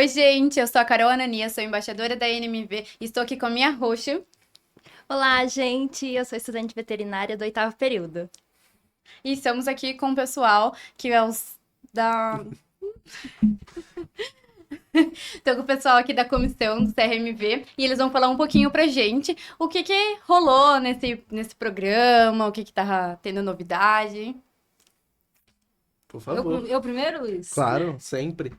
Oi, gente, eu sou a Carol Anania, sou embaixadora da NMV e estou aqui com a minha host. Olá, gente. Eu sou estudante veterinária do 8º período. E estamos aqui com o pessoal que é os da. Estou com o pessoal aqui da comissão do CRMV e eles vão falar um pouquinho pra gente o que rolou nesse programa, o que tá tendo novidade. Por favor. Eu primeiro, Luiz? Claro, sempre.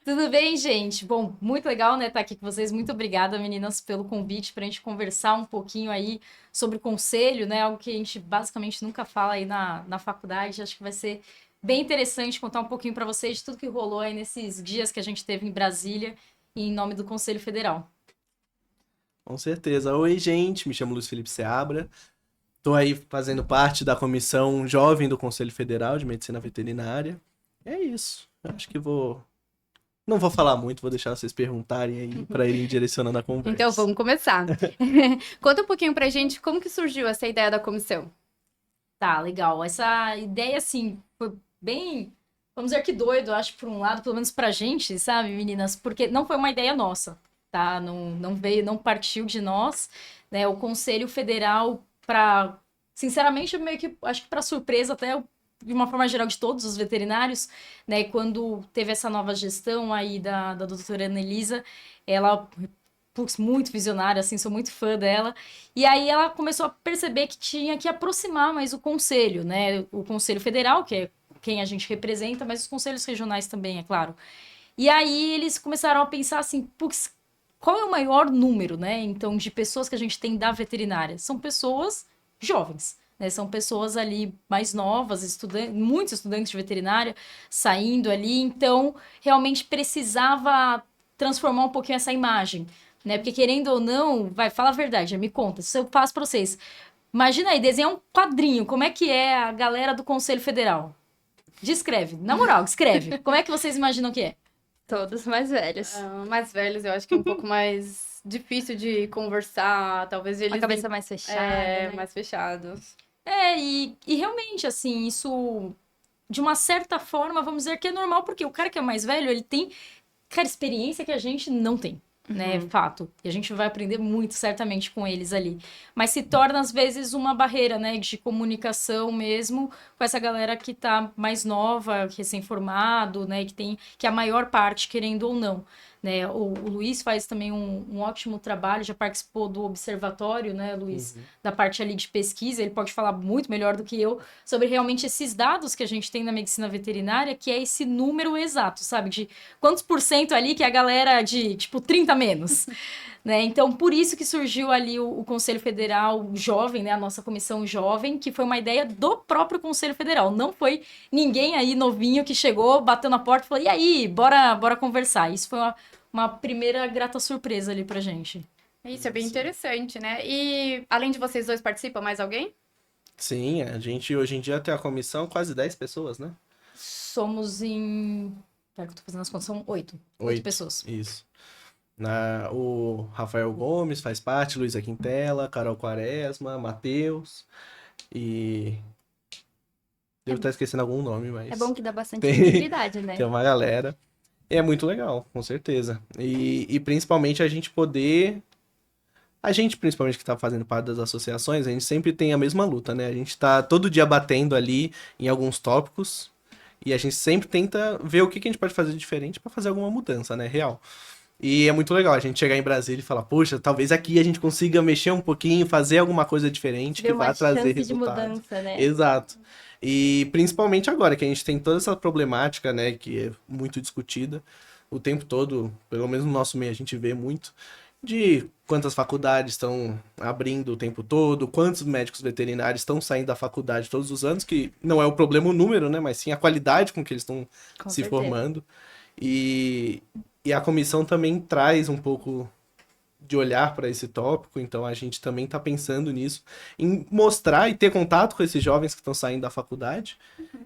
Tudo bem, gente? Bom, muito legal, né, estar aqui com vocês. Muito obrigada, meninas, pelo convite para a gente conversar um pouquinho aí sobre conselho, né? Algo que a gente basicamente nunca fala aí na faculdade. Acho que vai ser bem interessante contar um pouquinho para vocês de tudo que rolou aí nesses dias que a gente teve em Brasília e em nome do Conselho Federal. Com certeza. Oi, gente. Me chamo Luiz Felipe Seabra. Estou aí fazendo parte da comissão jovem do Conselho Federal de Medicina Veterinária. É isso. Eu acho que não vou falar muito, vou deixar vocês perguntarem aí para irem direcionando a conversa. Então vamos começar. Conta um pouquinho pra gente como que surgiu essa ideia da comissão. Tá, legal. Essa ideia, assim, foi bem, vamos dizer que doido, acho, por um lado, pelo menos pra gente, sabe, meninas? Porque não foi uma ideia nossa, tá? Não veio, não partiu de nós, né? O Conselho Federal, sinceramente, meio que, acho que pra surpresa até de uma forma geral de todos os veterinários, né? Quando teve essa nova gestão aí da doutora Anelisa, ela putz, muito visionária, assim, sou muito fã dela. E aí ela começou a perceber que tinha que aproximar mais o conselho, né? O Conselho Federal, que é quem a gente representa, mas os conselhos regionais também, é claro. E aí eles começaram a pensar assim, putz, qual é o maior número, né? Então, de pessoas que a gente tem da veterinária? São pessoas jovens. Né, são pessoas ali mais novas, muitos estudantes de veterinária saindo ali, então realmente precisava transformar um pouquinho essa imagem, né? Porque querendo ou não, fala a verdade, me conta, se eu passo para vocês. Imagina aí, desenhar um quadrinho, como é que é a galera do Conselho Federal? Descreve, na moral, escreve. Como é que vocês imaginam que é? Todos mais velhos. Mais velhos, eu acho que é um pouco mais difícil de conversar, talvez eles... Uma cabeça mais fechada, né? mais fechados. E realmente, assim, isso, de uma certa forma, vamos dizer que é normal, porque o cara que é mais velho, ele tem, cara, experiência que a gente não tem. Né, fato. E a gente vai aprender muito, certamente, com eles ali. Mas se torna, às vezes, uma barreira, né, de comunicação mesmo com essa galera que tá mais nova, recém-formado, né, que a maior parte, querendo ou não. Né? O Luiz faz também um ótimo trabalho, já participou do observatório, né, Luiz, da parte ali de pesquisa, ele pode falar muito melhor do que eu sobre realmente esses dados que a gente tem na medicina veterinária, que é esse número exato, sabe, de quantos por cento ali que é a galera de, tipo, 30 menos, né, então por isso que surgiu ali o Conselho Federal Jovem, né, a nossa comissão jovem, que foi uma ideia do próprio Conselho Federal, não foi ninguém aí novinho que chegou, bateu na porta e falou, e aí, bora conversar, isso foi uma primeira grata surpresa ali pra gente. Isso é bem interessante, né? E além de vocês dois, participa mais alguém? Sim, a gente hoje em dia tem a comissão quase 10 pessoas, né? Somos em... Pera que eu tô fazendo as contas, são 8 pessoas. Isso. O Rafael Gomes faz parte, Luísa Quintela, Carol Quaresma, Matheus e... Devo estar esquecendo algum nome, mas... É bom que dá bastante Tem- visibilidade, né? tem uma galera. E é muito legal, com certeza. E principalmente a gente poder... A gente, principalmente, que tá fazendo parte das associações, a gente sempre tem a mesma luta, né? A gente tá todo dia batendo ali em alguns tópicos e a gente sempre tenta ver o que que a gente pode fazer de diferente pra fazer alguma mudança, né? Real. E é muito legal a gente chegar em Brasília e falar, poxa, talvez aqui a gente consiga mexer um pouquinho, fazer alguma coisa diferente Ver que uma vá trazer chance de resultados. mudança, né? Exato. E principalmente agora que a gente tem toda essa problemática, né, que é muito discutida o tempo todo, pelo menos no nosso meio a gente vê muito, de quantas faculdades estão abrindo o tempo todo, quantos médicos veterinários estão saindo da faculdade todos os anos, que não é o problema o número, né, mas sim a qualidade com que eles estão Com se certeza. formando. E a comissão também traz um pouco de olhar para esse tópico, então a gente também está pensando nisso, em mostrar e ter contato com esses jovens que estão saindo da faculdade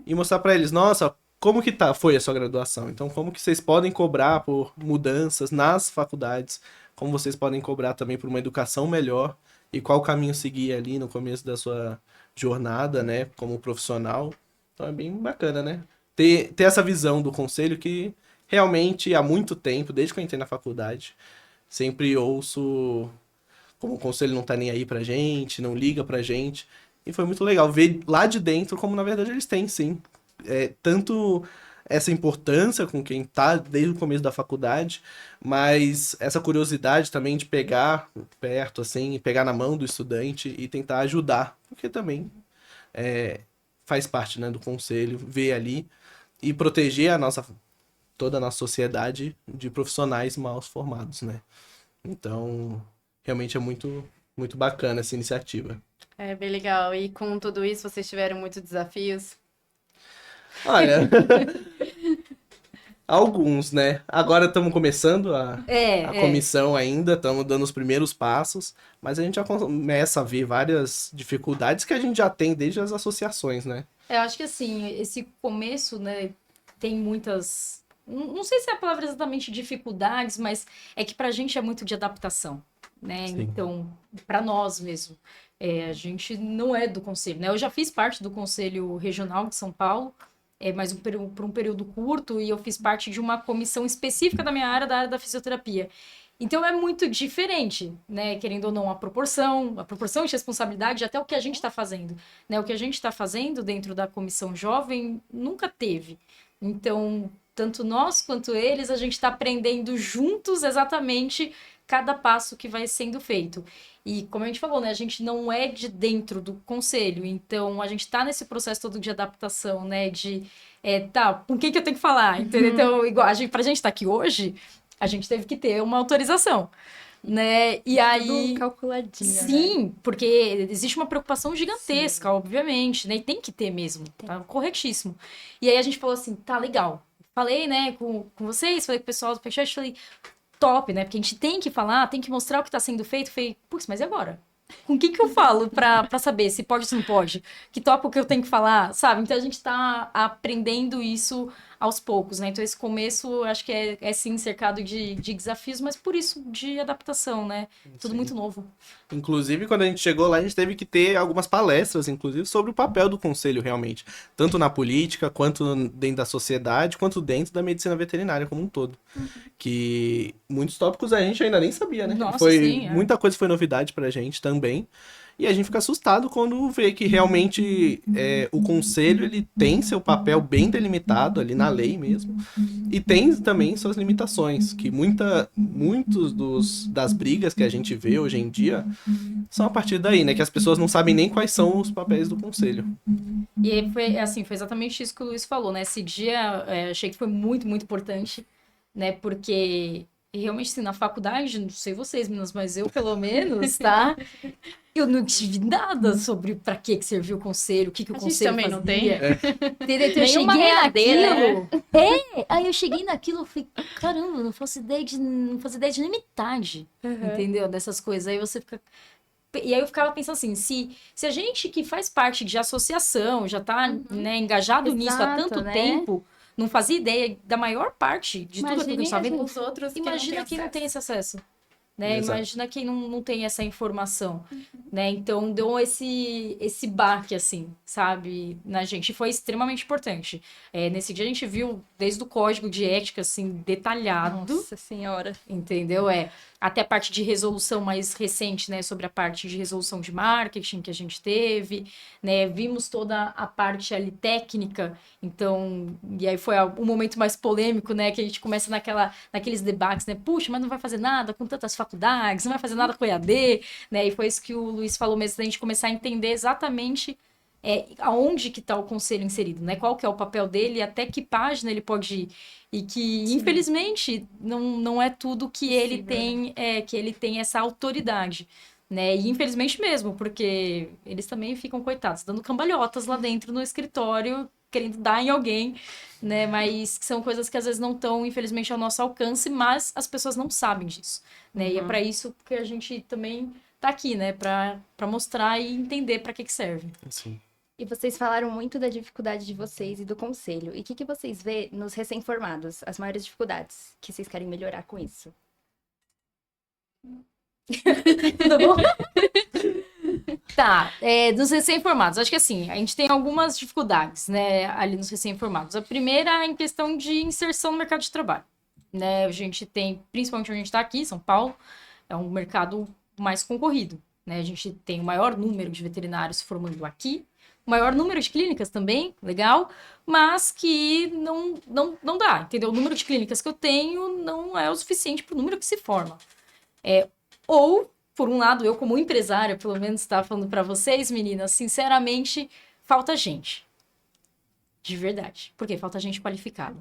e mostrar para eles, nossa, como que foi a sua graduação? Então, como que vocês podem cobrar por mudanças nas faculdades, como vocês podem cobrar também por uma educação melhor e qual caminho seguir ali no começo da sua jornada, né, como profissional. Então é bem bacana, né? Ter essa visão do conselho que realmente há muito tempo, desde que eu entrei na faculdade, sempre ouço como o conselho não tá nem aí pra gente, não liga pra gente. E foi muito legal ver lá de dentro como, na verdade, eles têm, sim. Tanto essa importância com quem tá desde o começo da faculdade, mas essa curiosidade também de pegar perto, assim, pegar na mão do estudante e tentar ajudar. Porque também faz parte, né, do conselho, ver ali e proteger toda a nossa sociedade de profissionais mal formados, né? Então, realmente é muito, muito bacana essa iniciativa. É bem legal. E com tudo isso, vocês tiveram muitos desafios? Olha, alguns, né? Agora estamos começando a comissão ainda, estamos dando os primeiros passos, mas a gente já começa a ver várias dificuldades que a gente já tem desde as associações, né? Eu acho que assim, esse começo, né, tem muitas. Não sei se é a palavra exatamente dificuldades, mas é que pra gente é muito de adaptação, né? Sim. Então, pra nós mesmo. A gente não é do conselho, né? Eu já fiz parte do Conselho Regional de São Paulo, mas por um período curto, e eu fiz parte de uma comissão específica da minha área, da área da fisioterapia. Então é muito diferente, né? Querendo ou não, a proporção de responsabilidade, até o que a gente está fazendo, né? O que a gente está fazendo dentro da comissão jovem nunca teve. Então, tanto nós quanto eles, a gente está aprendendo juntos exatamente cada passo que vai sendo feito. E como a gente falou, né? A gente não é de dentro do conselho, então a gente está nesse processo todo de adaptação, né? Tá, com quem que eu tenho que falar? Entendeu? Então, igual, pra gente estar aqui hoje, a gente teve que ter uma autorização, né? E aí... Tudo calculadinho, Sim, né? porque existe uma preocupação gigantesca, obviamente, né? E tem que ter mesmo, tá corretíssimo. E aí a gente falou assim, tá, legal. Falei, né, com vocês, falei com o pessoal do Peixote, falei, top, né? Porque a gente tem que falar, tem que mostrar o que tá sendo feito. Falei, putz, mas e agora? Com quem que eu falo pra saber se pode ou se não pode? Que tópico que eu tenho que falar, sabe? Então a gente tá aprendendo isso aos poucos, né? Então esse começo, eu acho que é sim cercado de desafios, mas por isso de adaptação, né? Tudo Sim. muito novo. Inclusive, quando a gente chegou lá, a gente teve que ter algumas palestras, inclusive, sobre o papel do conselho, realmente. Tanto na política, quanto dentro da sociedade, quanto dentro da medicina veterinária como um todo. Que muitos tópicos a gente ainda nem sabia, né? Nossa, sim, é. Muita coisa foi novidade pra gente também. E a gente fica assustado quando vê que realmente o conselho ele tem seu papel bem delimitado ali na lei mesmo. E tem também suas limitações, que muitos das brigas que a gente vê hoje em dia são a partir daí, né? Que as pessoas não sabem nem quais são os papéis do conselho. E foi assim, foi exatamente isso que o Luiz falou, né? Esse dia, achei que foi muito, muito importante, né? Porque realmente, assim, na faculdade, não sei vocês, meninas, mas eu, pelo menos, tá? Eu não tive nada sobre pra que serviu o conselho, o que o A gente conselho também fazia. não tem. Entendeu? Então, eu Nenhuma cheguei readeira, naquilo. Aí eu cheguei naquilo, eu falei, caramba, não faço ideia de nem metade, entendeu? Dessas coisas. Aí você fica. E aí eu ficava pensando assim, se a gente que faz parte de associação, já tá, né, engajado nisso há Exato, tanto né? tempo, não fazia ideia da maior parte de tudo aquilo que a gente estava vendo. Os outros que Imagina não quem têm não tem acesso. esse acesso. Né? Exato. Imagina quem não tem essa informação, né? Então deu esse baque, assim, sabe, na gente. E foi extremamente importante. Nesse dia a gente viu desde o código de ética, assim, detalhado, Nossa senhora. entendeu? Até a parte de resolução mais recente, né? Sobre a parte de resolução de marketing que a gente teve, né? Vimos toda a parte ali técnica, então... E aí foi o momento mais polêmico, né? Que a gente começa naqueles debates, né? Puxa, mas não vai fazer nada com tantas faculdades, não vai fazer nada com EAD, né? E foi isso que o Luiz falou mesmo, da gente começar a entender exatamente aonde que está o conselho inserido, né? Qual que é o papel dele, até que página ele pode ir. E que, infelizmente, não é tudo que ele tem, que ele tem essa autoridade, né? E infelizmente mesmo, porque eles também ficam, coitados, dando cambalhotas lá dentro no escritório, querendo dar em alguém, né? Mas são coisas que às vezes não estão, infelizmente, ao nosso alcance, mas as pessoas não sabem disso, né? E é para isso que a gente também tá aqui, né? Para mostrar e entender para que serve. Assim. E vocês falaram muito da dificuldade de vocês e do conselho. E o que vocês vê nos recém-formados? As maiores dificuldades que vocês querem melhorar com isso? Tudo bom? Tá, dos recém-formados, acho que assim, a gente tem algumas dificuldades, né, ali nos recém-formados. A primeira é em questão de inserção no mercado de trabalho, né, a gente tem, principalmente onde a gente está aqui, São Paulo, é um mercado mais concorrido, né, a gente tem o maior número de veterinários se formando aqui, o maior número de clínicas também, legal, mas que não dá, entendeu? O número de clínicas que eu tenho não é o suficiente para o número que se forma. Ou, por um lado, eu como empresária, pelo menos estava falando para vocês, meninas, sinceramente, falta gente. De verdade. Porque falta gente qualificada,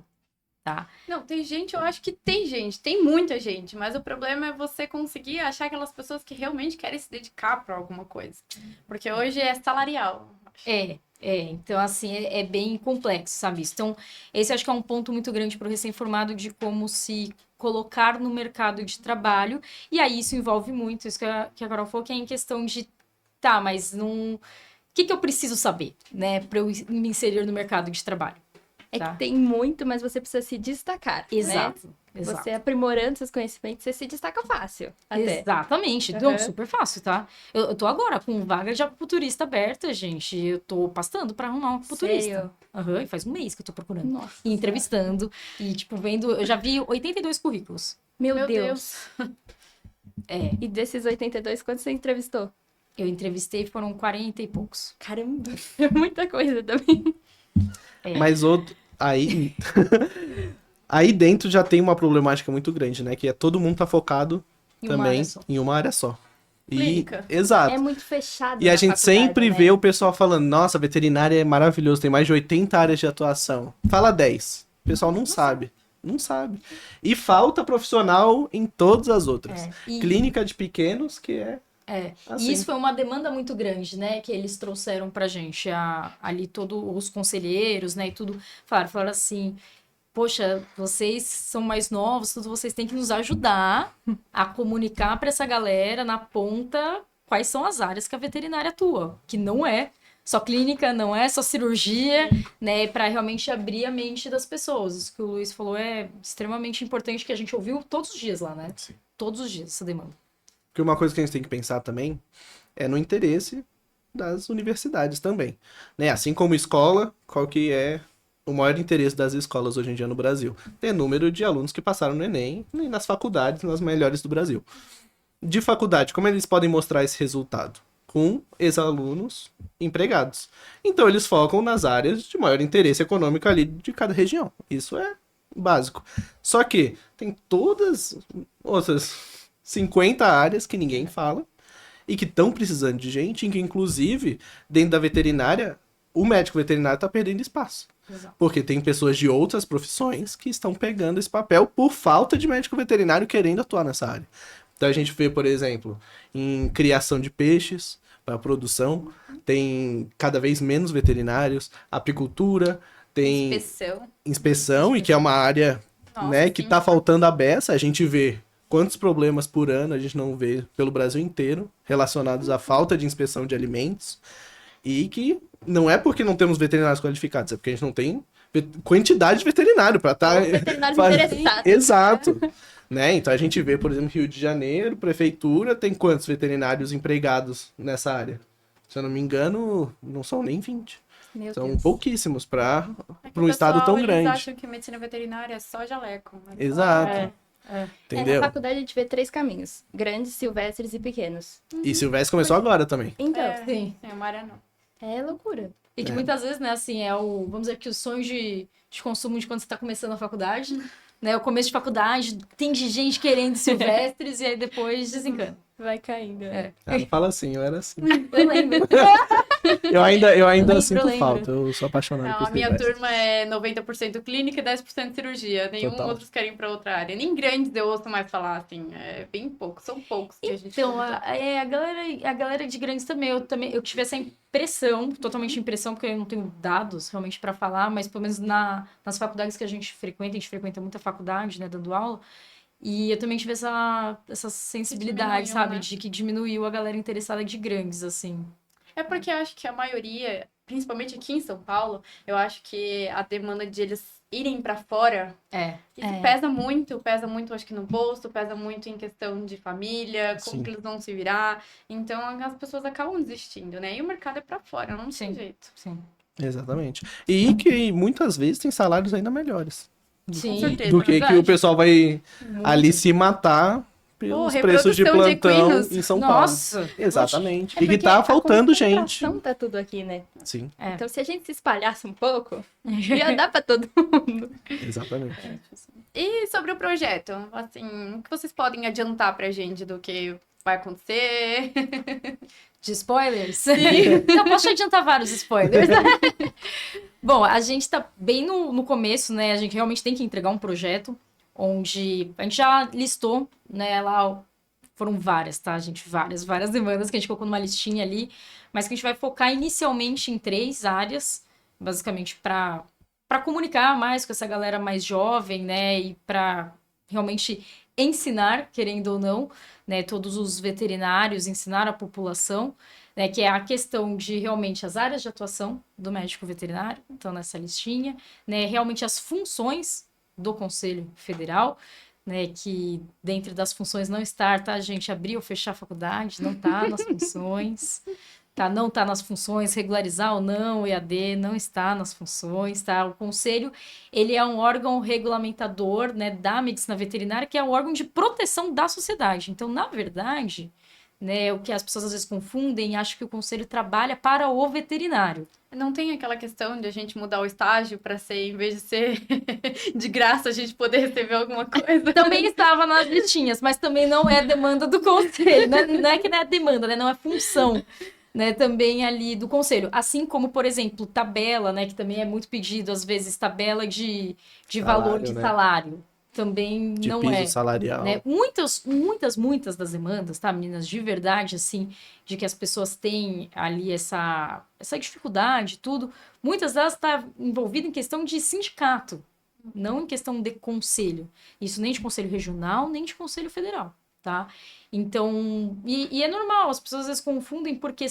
tá? Não, tem gente, eu acho que tem gente, tem muita gente, mas o problema é você conseguir achar aquelas pessoas que realmente querem se dedicar para alguma coisa. Porque hoje é salarial. Então, assim, é bem complexo, sabe isso? Então, esse acho que é um ponto muito grande para o recém-formado de como se colocar no mercado de trabalho, e aí isso envolve muito, isso que a Carol falou, que é em questão de, tá, mas não... O que eu preciso saber, né, para eu me inserir no mercado de trabalho? É Tá. que tem muito, mas você precisa se destacar, né? Exato. Você aprimorando seus conhecimentos, você se destaca fácil. Até. Exatamente. Uhum. Não, super fácil, tá? Eu tô agora com vaga de acupunturista aberta, gente. Eu tô pastando pra arrumar um acupunturista. Sério? Aham, e faz um mês que eu tô procurando. Nossa. E entrevistando. E, tipo, vendo... Eu já vi 82 currículos. Meu Meu Deus. É, E desses 82, quantos você entrevistou? eu entrevistei, foram 40 e poucos. Caramba, é muita coisa também. Mas outro. Aí. Aí dentro já tem uma problemática muito grande, né? Que é todo mundo tá focado Em uma também área só. em uma área só. Clínica. Exato. É muito fechado. E a na gente faculdade, sempre né? vê o pessoal falando, nossa, veterinária é maravilhoso, tem mais de 80 áreas de atuação. Fala 10. O pessoal não sabe. Não sabe. E falta profissional em todas as outras. E- Clínica de pequenos, que é assim. E isso foi uma demanda muito grande, né, que eles trouxeram pra gente, ali todos os conselheiros, né, e tudo, falaram assim, poxa, vocês são mais novos, tudo, vocês têm que nos ajudar a comunicar pra essa galera na ponta quais são as áreas que a veterinária atua, que não é só clínica, não é só cirurgia, né, para realmente abrir a mente das pessoas. Isso que o Luiz falou é extremamente importante, que a gente ouviu todos os dias lá, né? Sim. Todos os dias, essa demanda. Porque uma coisa que a gente tem que pensar também é no interesse das universidades também. Né? Assim como escola, qual que é o maior interesse das escolas hoje em dia no Brasil? Ter número de alunos que passaram no Enem e nas faculdades, nas melhores do Brasil. De faculdade, como eles podem mostrar esse resultado? Com ex-alunos empregados. Então eles focam nas áreas de maior interesse econômico ali de cada região. Isso é básico. Só que tem todas outras 50 áreas que ninguém fala e que estão precisando de gente, e que inclusive, dentro da veterinária, o médico veterinário está perdendo espaço. Exato. Porque tem pessoas de outras profissões que estão pegando esse papel por falta de médico veterinário querendo atuar nessa área. Então a gente vê, por exemplo, em criação de peixes para produção, tem cada vez menos veterinários, apicultura, tem inspeção, e que é uma área, Nossa, né, que sim. tá faltando a beça. A gente vê quantos problemas por ano a gente não vê pelo Brasil inteiro relacionados à falta de inspeção de alimentos, e que não é porque não temos veterinários qualificados, é porque a gente não tem quantidade de veterinário para estar Veterinários interessados. Exato. Né? Então a gente vê, por exemplo, Rio de Janeiro, prefeitura, tem quantos veterinários empregados nessa área? Se eu não me engano, não são nem 20. Meu São Deus. pouquíssimos para É que um o estado pessoal, tão eles grande. acham que medicina veterinária é só jaleco. Mas Exato. Na Entendeu? faculdade a gente vê 3 caminhos: grandes, silvestres e pequenos. E Silvestre começou agora também. Então, Sim. É uma área não. é loucura. E que muitas vezes, né, assim, vamos dizer que o sonho de consumo de quando você tá começando a faculdade, né, o começo de faculdade, tem de gente querendo silvestres e aí depois desencana. Vai caindo. Não fala assim, eu era assim. Eu lembro. Eu ainda Lembro, sinto lembro. falta, eu sou apaixonado Não, por a minha Silvestre. turma é 90% clínica e 10% cirurgia. Nenhum Total. outros querem ir pra outra área. Nem grandes eu ouço mais falar, assim. É bem pouco. São poucos que a gente Então, ouve. a galera de grandes também, eu tive essa impressão, totalmente impressão, porque eu não tenho dados realmente para falar, mas pelo menos nas faculdades que a gente frequenta muita faculdade, né, dando aula, e eu também tive essa sensibilidade, Diminuiu, sabe, né? de que diminuiu a galera interessada de grandes, assim. É porque eu acho que a maioria, principalmente aqui em São Paulo, eu acho que a demanda de eles irem pra fora, isso pesa muito, acho que no bolso, pesa muito em questão de família, como Sim. que eles vão se virar. Então, as pessoas acabam desistindo, né? E o mercado é pra fora, não tem jeito. Sim. Exatamente. E que muitas vezes tem salários ainda melhores. Sim. Com certeza, Do que verdade. o pessoal vai Muito. ali se matar pelos preços de reprodução de plantão equinos. em São Paulo. Nossa! Exatamente. É E que porque tá a faltando gente. concentração tá tudo aqui, né? Sim, É. Então, se a gente se espalhasse um pouco, ia dar pra todo mundo. exatamente. E sobre o projeto, assim, o que vocês podem adiantar pra gente do que vai acontecer? De spoilers? Eu posso te adiantar vários spoilers. Bom, a gente tá bem no começo, né? A gente realmente tem que entregar um projeto onde a gente já listou, né? Lá foram várias, tá, gente? Várias demandas que a gente colocou numa listinha ali, mas que a gente vai focar inicialmente em 3 áreas, basicamente para comunicar mais com essa galera mais jovem, né? E para realmente ensinar, querendo ou não, né? Todos os veterinários, ensinar a população, né, que é a questão de realmente as áreas de atuação do médico veterinário, então nessa listinha, né, realmente as funções do Conselho Federal, né, que dentro das funções não está, tá, gente, abrir ou fechar a faculdade, não está nas funções, tá, não está nas funções, regularizar ou não o EAD, não está nas funções, tá, o Conselho, ele é um órgão regulamentador, né, da medicina veterinária, que é um órgão de proteção da sociedade, então, na verdade, né, o que as pessoas às vezes confundem, acham que o conselho trabalha para o veterinário. Não tem aquela questão de a gente mudar o estágio para ser, em vez de ser de graça, a gente poder receber alguma coisa? Também estava nas listinhas, mas também não é demanda do conselho, né? Não é que não é demanda, né? Não é função, né? Também ali do conselho. Assim como, por exemplo, tabela, né? Que também é muito pedido, às vezes, tabela de Salário, valor de né? salário. Também De não piso é. salarial. Né? Muitas das demandas, tá, meninas, de verdade, assim, de que as pessoas têm ali essa dificuldade, tudo, muitas delas tá envolvida em questão de sindicato, não em questão de conselho. Isso nem de conselho regional, nem de conselho federal, tá? Então, e é normal, as pessoas às vezes confundem porque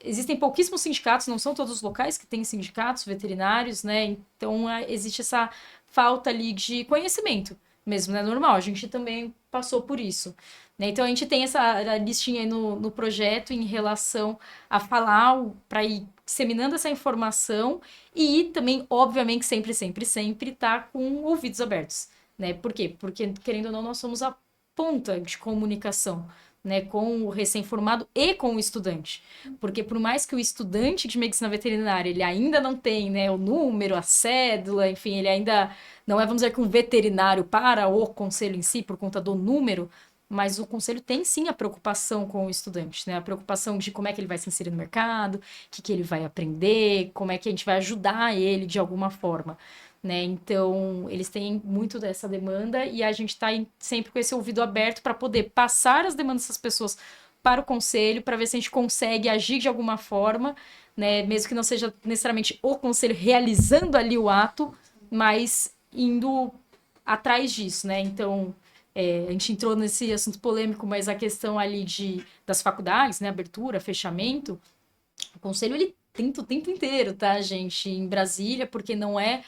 existem pouquíssimos sindicatos, não são todos os locais que têm sindicatos veterinários, né? Então, existe essa falta ali de conhecimento mesmo, né? Normal, a gente também passou por isso, né? Então, a gente tem essa listinha aí no projeto em relação a falar, para ir disseminando essa informação e também, obviamente, sempre tá com ouvidos abertos, né? Por quê? Porque, querendo ou não, nós somos a ponta de comunicação, né, com o recém-formado e com o estudante. Porque por mais que o estudante de medicina veterinária, ele ainda não tem, né, o número, a cédula, enfim, ele ainda não é, vamos dizer, que um veterinário para o conselho em si, por conta do número, mas o conselho tem sim a preocupação com o estudante, né, a preocupação de como é que ele vai se inserir no mercado, o que ele vai aprender, como é que a gente vai ajudar ele de alguma forma. Né? Então, eles têm muito dessa demanda e a gente está sempre com esse ouvido aberto para poder passar as demandas dessas pessoas para o conselho, para ver se a gente consegue agir de alguma forma, né? Mesmo que não seja necessariamente o conselho realizando ali o ato, mas indo atrás disso, né? Então, a gente entrou nesse assunto polêmico, mas a questão ali das faculdades, né? Abertura, fechamento, o conselho ele tenta o tempo inteiro, tá, gente? Em Brasília, porque não é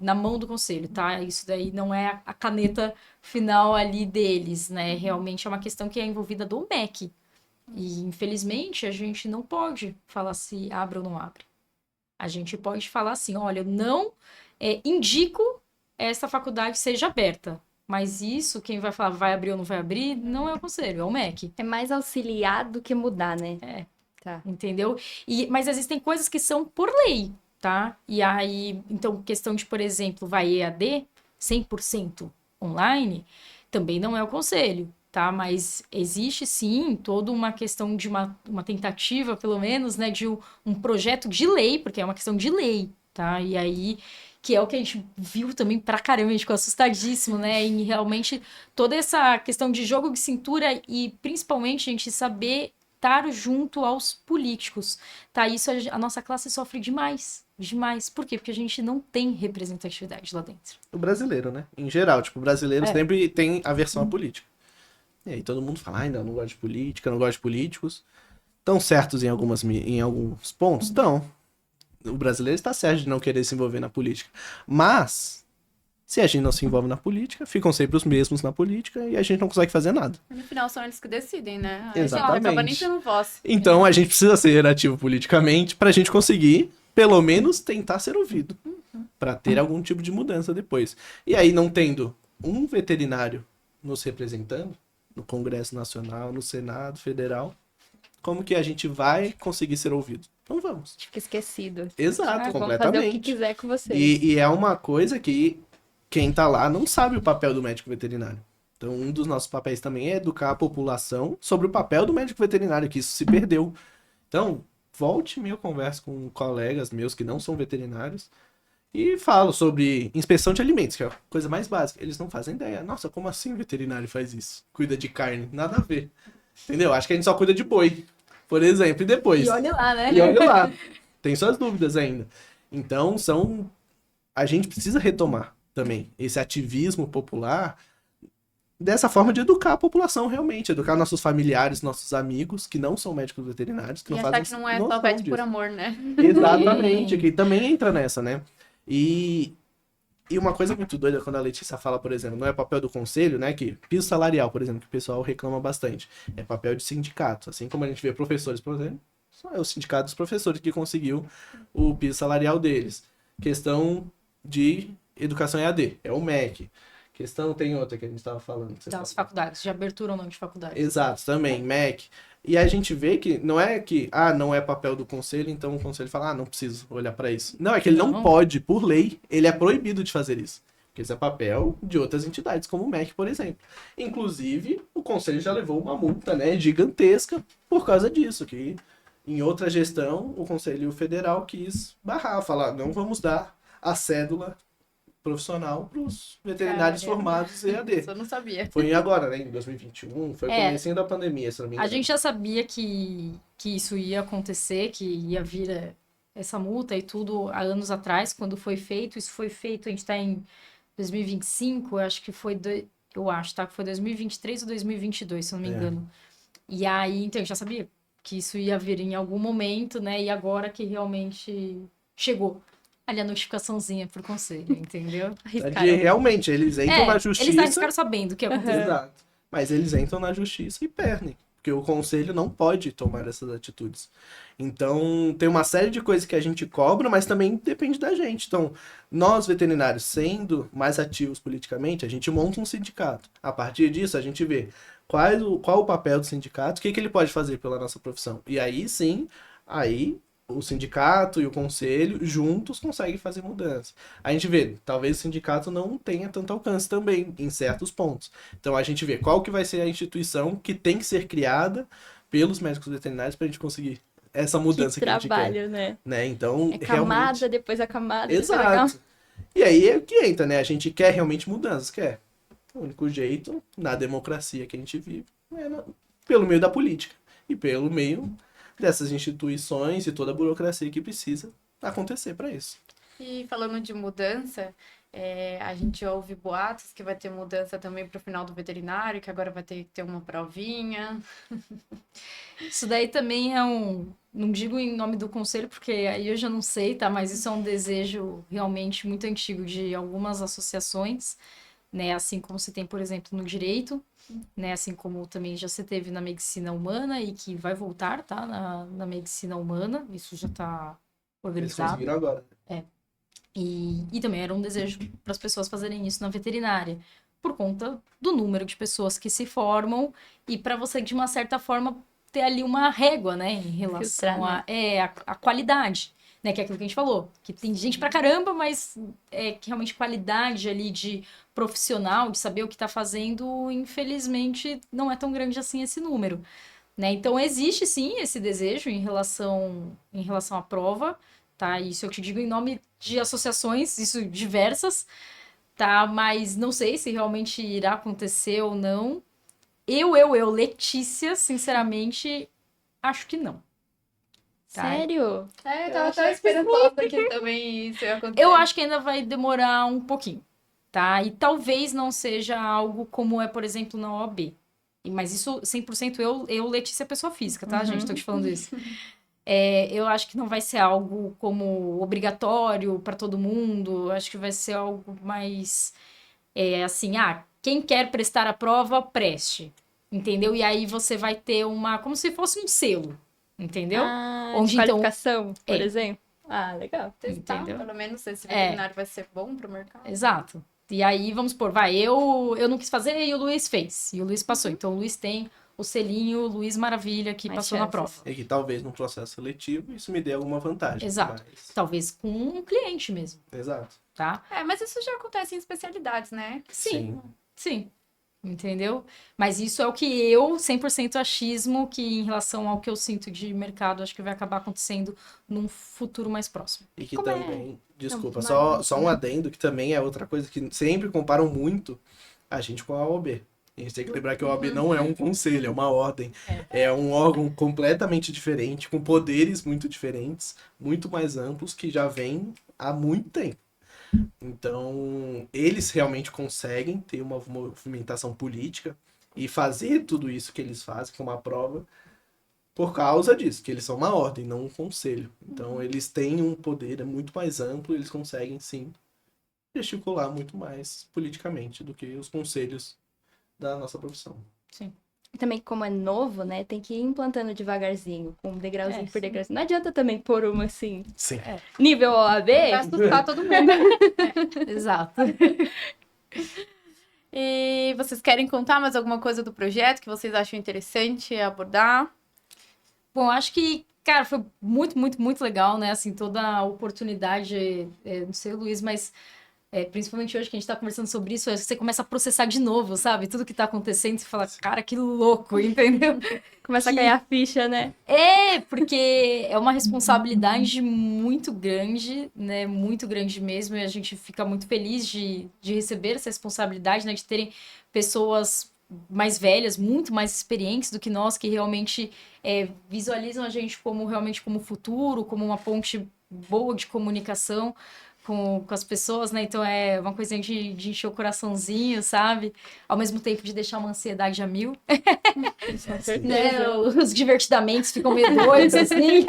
na mão do conselho, tá? Isso daí não é a caneta final ali deles, né? Realmente é uma questão que é envolvida do MEC. E, infelizmente, a gente não pode falar se abre ou não abre. A gente pode falar assim, olha, eu não indico essa faculdade seja aberta. Mas isso, quem vai falar vai abrir ou não vai abrir, não é o conselho, é o MEC. É mais auxiliar do que mudar, né? Tá. Entendeu? Mas existem coisas que são por lei, tá? E aí, então, questão de, por exemplo, vai EAD, 100% online, também não é o conselho, tá? Mas existe, sim, toda uma questão de uma tentativa, pelo menos, né, de um projeto de lei, porque é uma questão de lei, tá? E aí, que é o que a gente viu também pra caramba, a gente ficou assustadíssimo, né? Em realmente toda essa questão de jogo de cintura e, principalmente, a gente saber estar junto aos políticos, tá? Isso a nossa classe sofre demais. Demais. Por quê? Porque a gente não tem representatividade lá dentro. O brasileiro, né? Em geral, tipo, o brasileiro sempre tem aversão à política. E aí todo mundo fala, ai, não gosto de política, não gosto de políticos. Estão certos em alguns pontos? Estão. o brasileiro está certo de não querer se envolver na política. Mas, se a gente não se envolve na política, ficam sempre os mesmos na política e a gente não consegue fazer nada. No final são eles que decidem, né? Exatamente. Acaba nem tendo voz. Então a gente precisa ser ativo politicamente pra gente conseguir, pelo menos, tentar ser ouvido. Pra ter algum tipo de mudança depois. E aí, não tendo um veterinário nos representando, no Congresso Nacional, no Senado Federal, como que a gente vai conseguir ser ouvido? Não vamos. Fica esquecido. Exato, Vamos fazer o que completamente. quiser com vocês. E é uma coisa que quem tá lá não sabe o papel do médico veterinário. Então, um dos nossos papéis também é educar a população sobre o papel do médico veterinário, que isso se perdeu. Então, volte e meia eu converso com colegas meus que não são veterinários e falo sobre inspeção de alimentos, que é a coisa mais básica. Eles não fazem ideia. Nossa, como assim o veterinário faz isso? Cuida de carne? Nada a ver. Entendeu? Acho que a gente só cuida de boi, por exemplo, e depois. E olha lá, né? E olha lá. Tem suas dúvidas ainda. Então, a gente precisa retomar também esse ativismo popular dessa forma de educar a população realmente, educar nossos familiares, nossos amigos que não são médicos veterinários, que E não achar fazem que não é noção só pet por disso. amor, né? Exatamente, que também entra nessa, né? E uma coisa muito doida quando a Letícia fala, por exemplo, não é papel do conselho, né? Que piso salarial, por exemplo, que o pessoal reclama bastante. É papel de sindicato. Assim como a gente vê professores, por exemplo, só é o sindicato dos professores que conseguiu o piso salarial deles. Questão de educação EAD, é o MEC. Questão tem outra que a gente estava falando. Que você Das falou. faculdades, de abertura ou não de faculdades. Exato, também, MEC. E a gente vê que não é que, não é papel do conselho, então o conselho fala, não preciso olhar para isso. Não, é que ele não pode, por lei, ele é proibido de fazer isso. Porque esse é papel de outras entidades, como o MEC, por exemplo. Inclusive, o conselho já levou uma multa, né, gigantesca por causa disso, que em outra gestão, o Conselho Federal quis barrar, falar, não vamos dar a cédula profissional para os veterinários formados EAD. Isso eu não sabia. Foi agora, né? Em 2021, foi o comecinho da pandemia, se não me A engano. gente já sabia que isso ia acontecer, que ia vir essa multa e tudo há anos atrás, quando foi feito. Isso foi feito, a gente está em 2025, eu acho que foi, eu acho, tá? Que foi 2023 ou 2022, se eu não me engano. E aí, então, a gente já sabia que isso ia vir em algum momento, né? E agora que realmente chegou ali a notificaçãozinha pro conselho, entendeu? Realmente, eles entram na justiça. Eles arriscaram sabendo o que ia acontecer. Exato. Mas eles entram na justiça e perdem. Porque o conselho não pode tomar essas atitudes. Então, tem uma série de coisas que a gente cobra, mas também depende da gente. Então, nós veterinários, sendo mais ativos politicamente, a gente monta um sindicato. A partir disso, a gente vê qual o papel do sindicato, o que ele pode fazer pela nossa profissão. E aí, sim, o sindicato e o conselho juntos conseguem fazer mudança. A gente vê, talvez o sindicato não tenha tanto alcance também, em certos pontos. Então a gente vê qual que vai ser a instituição que tem que ser criada pelos médicos veterinários para a gente conseguir essa mudança que a gente trabalho, quer. Né? Então, é camada, realmente... depois a camada. Exato. E aí é o que entra, né? A gente quer realmente mudanças, quer. O único jeito, na democracia que a gente vive, é pelo meio da política e pelo meio dessas instituições e toda a burocracia que precisa acontecer para isso. E falando de mudança, a gente ouve boatos que vai ter mudança também para o final do veterinário, que agora vai ter que ter uma provinha. Isso daí também é não digo em nome do conselho, porque aí eu já não sei, tá? Mas isso é um desejo realmente muito antigo de algumas associações, né? Assim como se tem, por exemplo, no direito, né? Assim como também já se teve na medicina humana e que vai voltar, tá? Na medicina humana, isso já tá organizado. Eles conseguiram agora. E também era um desejo para as pessoas fazerem isso na veterinária, por conta do número de pessoas que se formam e para você, de uma certa forma, ter ali uma régua, né? Em relação à qualidade. Né, que é aquilo que a gente falou, que tem gente pra caramba, mas que realmente qualidade ali de profissional, de saber o que tá fazendo, infelizmente, não é tão grande assim esse número. Né? Então, existe sim esse desejo em relação à prova, tá? Isso eu te digo em nome de associações, isso diversas, tá? Mas não sei se realmente irá acontecer ou não. Letícia, sinceramente, acho que não. Tá? Sério? Eu tava até esperançosa que também isso ia acontecer. Eu acho que ainda vai demorar um pouquinho, tá? E talvez não seja algo como é, por exemplo, na OAB. Mas isso, 100% eu Letícia, pessoa física, tá, gente? Tô te falando isso. Eu acho que não vai ser algo como obrigatório para todo mundo. Acho que vai ser algo mais assim, quem quer prestar a prova, preste. Entendeu? E aí você vai ter como se fosse um selo. Entendeu? De então, qualificação, por exemplo. Legal. Testar, Entendeu? pelo menos, se esse veterinário vai ser bom pro mercado. Exato. E aí, vamos supor, eu não quis fazer e o Luiz fez. E o Luiz passou. Então, o Luiz tem o selinho Luiz Maravilha que Mais passou na chances. prova. E que talvez no processo seletivo isso me dê alguma vantagem. Exato. Mas... Talvez com um cliente mesmo, Exato. tá? Mas isso já acontece em especialidades, né? Sim. Entendeu? Mas isso é o que eu, 100% achismo, que em relação ao que eu sinto de mercado, acho que vai acabar acontecendo num futuro mais próximo. E que Como é? também, desculpa, Não, só um adendo, que também é outra coisa que sempre comparam muito a gente com a OAB. A gente tem que lembrar que a OAB não é um conselho, é uma ordem. É um órgão completamente diferente, com poderes muito diferentes, muito mais amplos, que já vem há muito tempo. Então, eles realmente conseguem ter uma movimentação política e fazer tudo isso que eles fazem, que é uma prova, por causa disso, que eles são uma ordem, não um conselho. Então, eles têm um poder muito mais amplo, eles conseguem, sim, gesticular muito mais politicamente do que os conselhos da nossa profissão. Sim. E também, como é novo, né, tem que ir implantando devagarzinho, com degrauzinho por Sim. degrauzinho. Não adianta também pôr uma assim, Sim. nível OAB. Vai assustar todo mundo. Exato. E vocês querem contar mais alguma coisa do projeto que vocês acham interessante abordar? Bom, acho que, cara, foi muito, muito, muito legal, né? Assim, toda a oportunidade, não sei, Luiz, mas principalmente hoje que a gente tá conversando sobre isso, você começa a processar de novo, sabe? Tudo que tá acontecendo, você fala, cara, que louco, entendeu? Começa a ganhar ficha, né? Porque é uma responsabilidade muito grande, né? Muito grande mesmo, e a gente fica muito feliz de receber essa responsabilidade, né? De terem pessoas mais velhas, muito mais experientes do que nós, que realmente visualizam a gente realmente como futuro, como uma ponte boa de comunicação com as pessoas, né? Então é uma coisinha de encher o coraçãozinho, sabe? Ao mesmo tempo de deixar uma ansiedade a mil. Né? Os divertidamente ficam meio doidos, assim.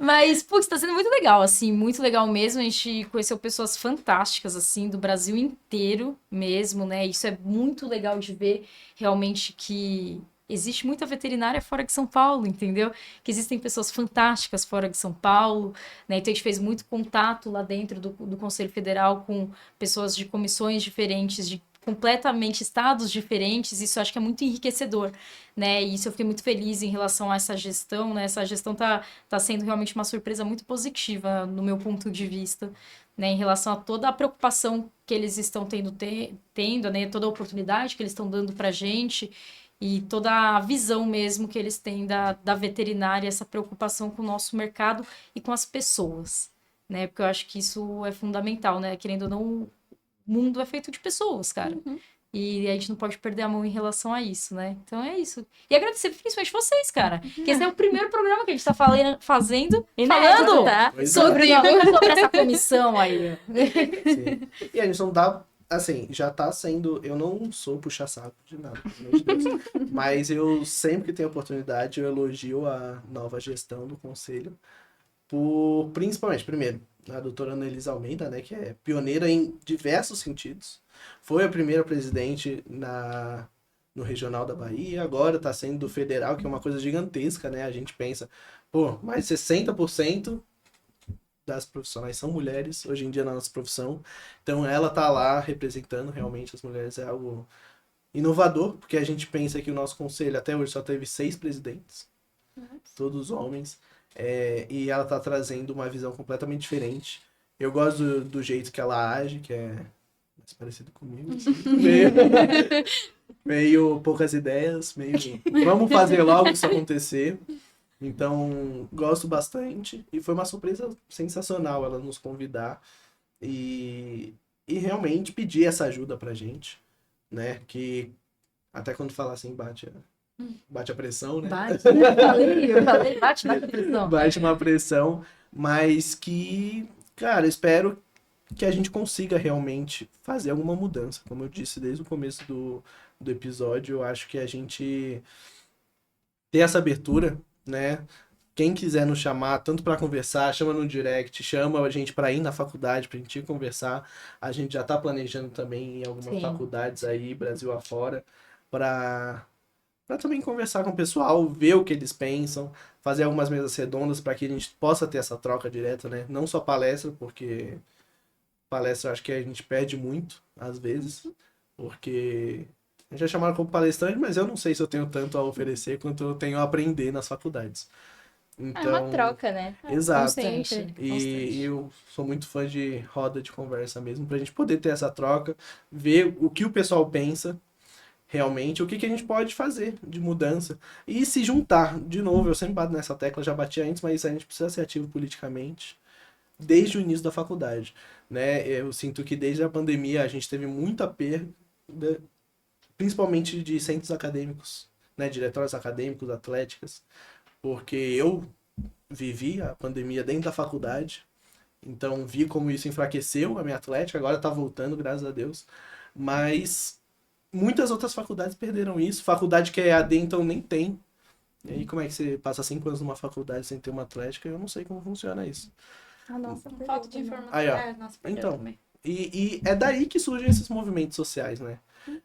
Mas, putz, tá sendo muito legal, assim, muito legal mesmo. A gente conheceu pessoas fantásticas, assim, do Brasil inteiro mesmo, né? Isso é muito legal de ver realmente que existe muita veterinária fora de São Paulo, entendeu? Que existem pessoas fantásticas fora de São Paulo, né? Então a gente fez muito contato lá dentro do Conselho Federal com pessoas de comissões diferentes, de completamente estados diferentes, isso eu acho que é muito enriquecedor, né? E isso eu fiquei muito feliz em relação a essa gestão, né? Essa gestão tá sendo realmente uma surpresa muito positiva no meu ponto de vista, né? Em relação a toda a preocupação que eles estão tendo, né? Toda a oportunidade que eles estão dando pra gente e toda a visão mesmo que eles têm da veterinária, essa preocupação com o nosso mercado e com as pessoas, né? Porque eu acho que isso é fundamental, né? Querendo ou não, o mundo é feito de pessoas, cara. E a gente não pode perder a mão em relação a isso, né? Então é isso. E agradecer principalmente vocês, cara. Que esse é o primeiro programa que a gente tá fazendo, falando tá? Pois sobre essa comissão aí. Sim. E a gente não dá, assim, já tá sendo, eu não sou puxa-saco de nada, pelo amor de Deus, mas eu sempre que tenho oportunidade, eu elogio a nova gestão do conselho, principalmente, primeiro, a doutora Annelise Almeida, né, que é pioneira em diversos sentidos, foi a primeira presidente no Regional da Bahia, agora está sendo do Federal, que é uma coisa gigantesca, né, a gente pensa, mais 60% das profissionais são mulheres, hoje em dia na nossa profissão, então ela tá lá representando realmente as mulheres, é algo inovador, porque a gente pensa que o nosso conselho até hoje só teve 6 presidentes, todos homens, e ela tá trazendo uma visão completamente diferente. Eu gosto do jeito que ela age, que é mais parecido comigo, assim. meio poucas ideias, meio vamos fazer logo isso acontecer. Então, gosto bastante. E foi uma surpresa sensacional ela nos convidar e realmente pedir essa ajuda pra gente, né? Que até quando fala assim, bate a pressão, né? Eu falei, bate a pressão. Bate uma pressão, mas que, cara, espero que a gente consiga realmente fazer alguma mudança. Como eu disse desde o começo do episódio, eu acho que a gente ter essa abertura, né? quem quiser nos chamar, tanto para conversar, chama no direct, chama a gente para ir na faculdade, pra gente ir conversar. A gente já tá planejando também em algumas Sim. faculdades aí, Brasil afora, para também conversar com o pessoal, ver o que eles pensam, fazer algumas mesas redondas para que a gente possa ter essa troca direta, né? Não só palestra, porque palestra eu acho que a gente perde muito, às vezes, porque a gente é chamado como palestrante, mas eu não sei se eu tenho tanto a oferecer quanto eu tenho a aprender nas faculdades. É Então, uma troca, né? exato. Constante. E eu sou muito fã de roda de conversa mesmo, pra gente poder ter essa troca, ver o que o pessoal pensa realmente, o que a gente pode fazer de mudança e se juntar. De novo, eu sempre bato nessa tecla, já bati antes, mas a gente precisa ser ativo politicamente desde o início da faculdade, né? Eu sinto que desde a pandemia a gente teve muita perda, principalmente de centros acadêmicos, né? Diretórios acadêmicos, atléticas, porque eu vivi a pandemia dentro da faculdade, então vi como isso enfraqueceu a minha atlética, agora tá voltando, graças a Deus, mas muitas outras faculdades perderam isso, faculdade que é EAD então nem tem, e aí como é que você passa 5 anos numa faculdade sem ter uma atlética? Eu não sei como funciona isso. A nossa Falta de perdeu, né? informação. Aí, ó. Nossa, perdeu Então, também. E é daí que surgem esses movimentos sociais, né?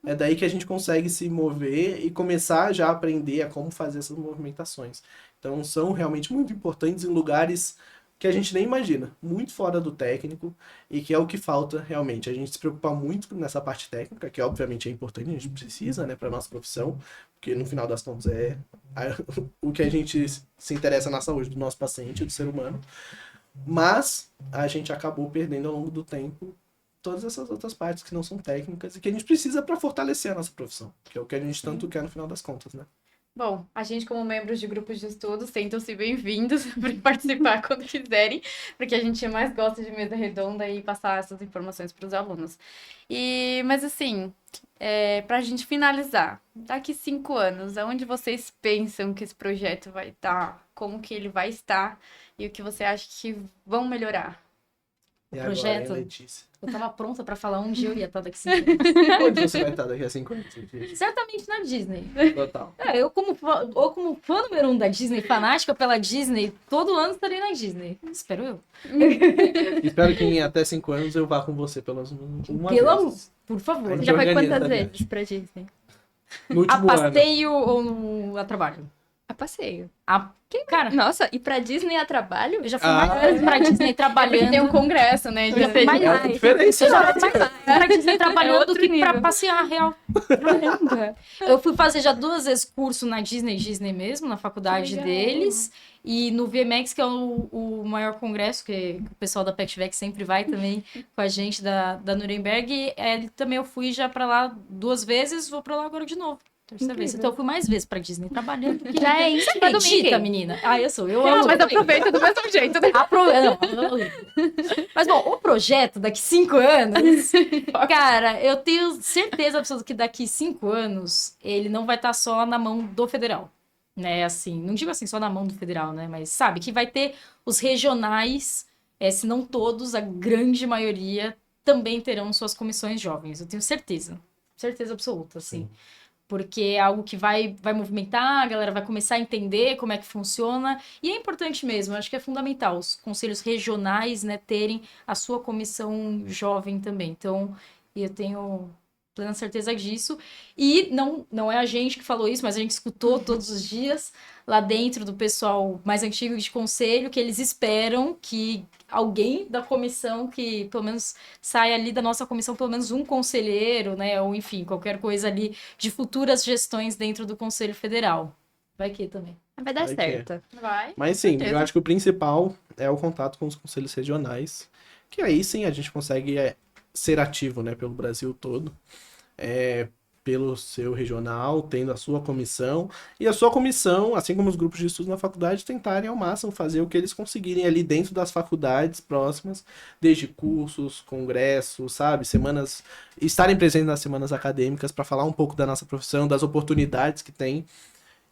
É daí que a gente consegue se mover e começar já a aprender a como fazer essas movimentações. Então, são realmente muito importantes em lugares que a gente nem imagina, muito fora do técnico, e que é o que falta realmente. A gente se preocupar muito nessa parte técnica, que obviamente é importante, a gente precisa, né, para nossa profissão, porque no final das contas é o que a gente se interessa na saúde do nosso paciente, do ser humano. Mas a gente acabou perdendo ao longo do tempo todas essas outras partes que não são técnicas e que a gente precisa para fortalecer a nossa profissão, que é o que a gente tanto quer no final das contas, né? Bom, a gente, como membros de grupos de estudos, sintam-se bem-vindos para participar quando quiserem, porque a gente mais gosta de mesa redonda e passar essas informações para os alunos. Mas assim, para a gente finalizar, daqui 5 anos, aonde vocês pensam que esse projeto vai estar? Como que ele vai estar? E o que você acha que vão melhorar? E projeto? agora, hein, Letícia? Eu tava pronta pra falar onde eu ia estar daqui 5 anos. Onde você vai estar daqui a 5 anos? Letícia? Certamente na Disney. Total. Eu, como fã número 1 da Disney, fanática pela Disney, todo ano estarei na Disney. Espero eu. Espero que em até 5 anos eu vá com você pelo menos uma vez. Por favor. A gente Já foi organiza quantas a viagem. vezes pra Disney? No A último ano. passeio ou a trabalho? A passeio. Cara, Nossa, e pra Disney a trabalho? eu já fui mais vezes pra Disney Porque trabalhando. tem um congresso, né? Eu já fui mais É outra vezes. diferença. Eu já fui mais vezes pra Disney trabalhando outro do que pra nível. passear real. Caramba. Eu fui fazer já 2 vezes curso na Disney mesmo, na faculdade Que legal. deles. E no VMX, que é o maior congresso, que o pessoal da PECVEC sempre vai também com a gente, da Nuremberg. Também eu fui já pra lá 2 vezes, vou pra lá agora de novo. Terceira vez. Incrível. Então eu fui mais vezes pra Disney trabalhando. Que Já é Você íntima do acredita, Mickey. menina? Eu Ah, amo. mas aproveita do mesmo jeito, né? Não. Mas, bom, o projeto daqui 5 anos, cara, eu tenho certeza absoluta que daqui 5 anos ele não vai estar só na mão do federal, né? Assim, não digo assim só na mão do federal, né? Mas sabe que vai ter os regionais, se não todos, a grande maioria também terão suas comissões jovens. Eu tenho certeza absoluta, assim. Porque é algo que vai movimentar, a galera vai começar a entender como é que funciona. E é importante mesmo, eu acho que é fundamental os conselhos regionais, né, terem a sua comissão jovem também. Então, eu tenho plena certeza disso. E não é a gente que falou isso, mas a gente escutou todos os dias lá dentro do pessoal mais antigo de conselho, que eles esperam que alguém da comissão, que pelo menos saia ali da nossa comissão, pelo menos um conselheiro, né? Ou enfim, qualquer coisa ali de futuras gestões dentro do Conselho Federal. Vai que também. Vai dar Vai que certo. Vai. Mas sim, certeza. eu acho que o principal é o contato com os conselhos regionais, que aí sim a gente consegue ser ativo, né, pelo Brasil todo, pelo seu regional, tendo a sua comissão, e a sua comissão, assim como os grupos de estudos na faculdade, tentarem ao máximo fazer o que eles conseguirem ali dentro das faculdades próximas, desde cursos, congressos, sabe, semanas, estarem presentes nas semanas acadêmicas para falar um pouco da nossa profissão, das oportunidades que tem,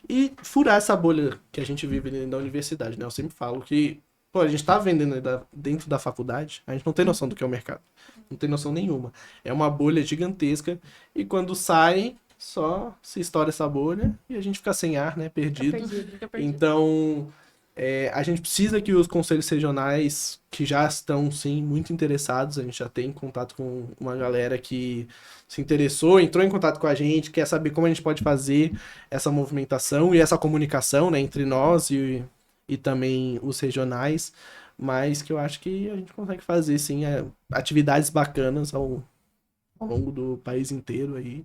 e furar essa bolha que a gente vive dentro da universidade, né? Eu sempre falo que, pô, a gente tá vendendo dentro da faculdade, a gente não tem noção do que é o mercado. Não tem noção nenhuma. É uma bolha gigantesca e quando sai, só se estoura essa bolha e a gente fica sem ar, né? Perdido. Fica perdido. Então, A gente precisa que os conselhos regionais, que já estão, sim, muito interessados, a gente já tem contato com uma galera que se interessou, entrou em contato com a gente, quer saber como a gente pode fazer essa movimentação e essa comunicação, né, entre nós e também os regionais, mas que eu acho que a gente consegue fazer, sim, atividades bacanas ao longo do país inteiro aí,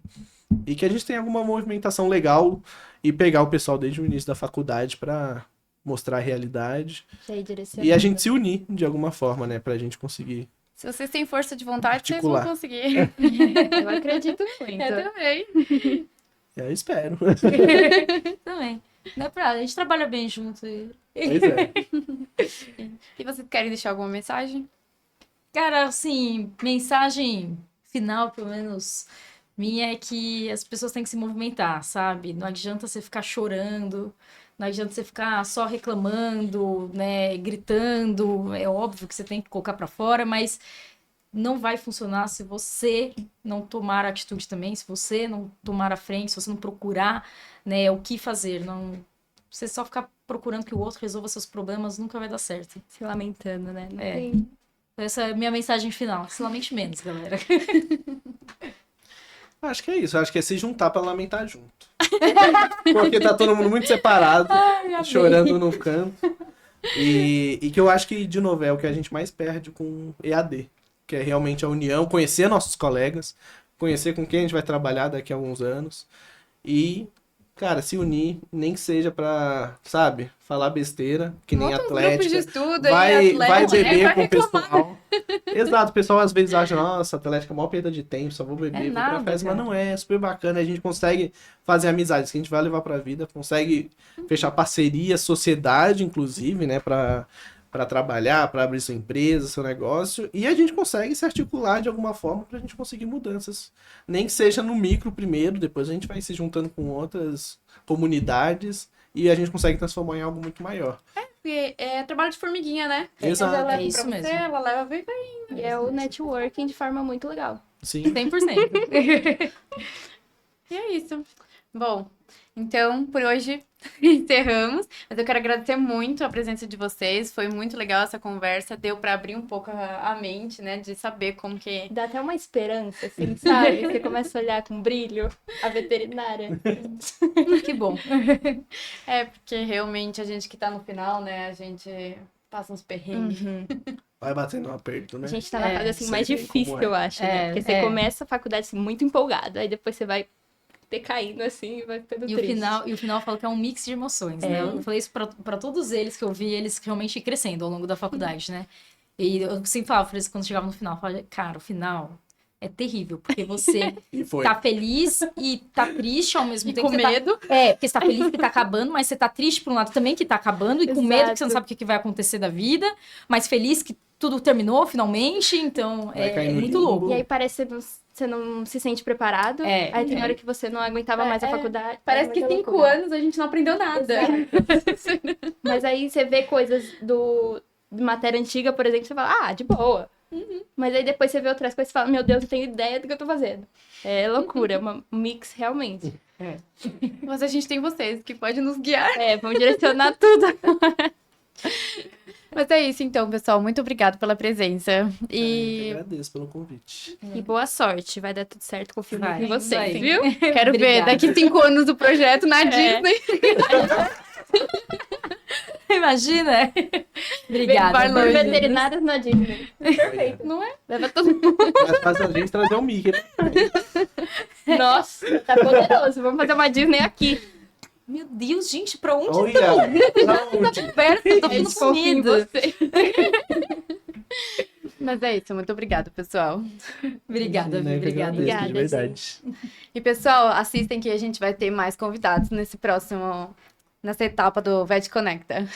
e que a gente tenha alguma movimentação legal e pegar o pessoal desde o início da faculdade para mostrar a realidade Já ir e a direcionando. gente se unir de alguma forma, né, pra gente conseguir. Se vocês têm força de vontade, Articular. vocês vão conseguir. Eu acredito muito. Eu também. Eu espero. Também. Não é pra... A gente trabalha bem junto. Pois é. E vocês querem deixar alguma mensagem? Cara, assim, mensagem final, pelo menos minha, é que as pessoas têm que se movimentar, sabe? Não adianta você ficar chorando, não adianta você ficar só reclamando, né, gritando. É óbvio que você tem que colocar pra fora, mas não vai funcionar se você não tomar atitude também, se você não tomar a frente, se você não procurar, né, o que fazer. Não, você só ficar procurando que o outro resolva seus problemas nunca vai dar certo. Se lamentando, né? Não É. tem... Essa é a minha mensagem final. Se lamente menos, galera. Acho que é isso. Acho que é se juntar pra lamentar junto. Porque tá todo mundo muito separado, chorando no canto. E que eu acho que, de novo, é o que a gente mais perde com EAD. Que é realmente a união, conhecer nossos colegas, conhecer com quem a gente vai trabalhar daqui a alguns anos. E, cara, se unir, nem que seja pra, sabe, falar besteira, que nem Monta uns grupos de Atlética. estudo Vai aí, Atlética, beber vai com o reclamar. pessoal. Exato, o pessoal às vezes acha, nossa, Atlética é uma perda de tempo, só vou beber, É vou pra nada, festa, mas cara. não é super bacana, a gente consegue fazer amizades que a gente vai levar pra vida, consegue fechar parceria, sociedade, inclusive, né, pra trabalhar, pra abrir sua empresa, seu negócio, e a gente consegue se articular de alguma forma pra gente conseguir mudanças. Nem que seja no micro primeiro, depois a gente vai se juntando com outras comunidades e a gente consegue transformar em algo muito maior. Porque é trabalho de formiguinha, né? Exato. Ela leva É isso pra mesmo. você, ela leva vem. E é o networking de forma muito legal. Sim. 100%. E é isso. Bom, então, por hoje encerramos. Mas eu quero agradecer muito a presença de vocês. Foi muito legal essa conversa. Deu pra abrir um pouco a mente, né? De saber como que... Dá até uma esperança, assim, sabe? Você começa a olhar com brilho a veterinária. Que bom. É, porque realmente a gente que tá no final, né? A gente passa uns perrengues. Vai batendo um aperto, né? A gente tá na É, fase assim sei mais bem difícil, como é. eu acho, né? É, Porque você é. começa a faculdade assim, muito empolgado, aí depois você vai decaindo assim e vai ficando E o triste. final, eu falo que é um mix de emoções, né? Eu falei isso pra todos eles que eu vi, eles realmente crescendo ao longo da faculdade, né? E eu sempre falava pra eles quando chegava no final, eu falava, cara, o final é terrível, porque você E foi. tá feliz e tá triste ao mesmo E tempo. com Você tá- medo. porque você tá feliz que tá acabando, mas você tá triste por um lado também que tá acabando, e com medo que você não Exato. sabe o que vai acontecer da vida, mas feliz que tudo terminou finalmente, então Vai é cair no muito limbo. louco. E aí parece que você não se sente preparado. É, Aí tem é. hora que você não aguentava mais a faculdade. Parece É que muita 5 loucura. anos a gente não aprendeu nada. Mas aí você vê coisas de matéria antiga, por exemplo, você fala, de boa. Mas aí depois você vê outras coisas e fala, meu Deus, não tenho ideia do que eu tô fazendo. É loucura, é um mix realmente. Mas a gente tem vocês que podem nos guiar. Vão direcionar tudo. Mas é isso então, pessoal. Muito obrigada pela presença. Eu E agradeço pelo convite. E boa sorte, vai dar tudo certo, confio muito Vai, em vocês, vai. viu? quero ver Obrigada. daqui 5 anos o projeto na Disney. Imagina? Obrigada. Vai Por longe. veterinárias na Disney. Perfeito. Não é? Leva todo mundo. Mas faz a gente trazer o Mickey. Nossa, tá poderoso. Vamos fazer uma Disney aqui. Meu Deus, gente, pra onde Olha, pra onde? perto? Eu tô Eles ficando confiam em sumida. você. Mas é isso. Muito obrigada, pessoal. Obrigada, Né, que eu obrigada. agradeço, de Obrigada, verdade. E, pessoal, assistem que a gente vai ter mais convidados nessa etapa do Vet Conecta.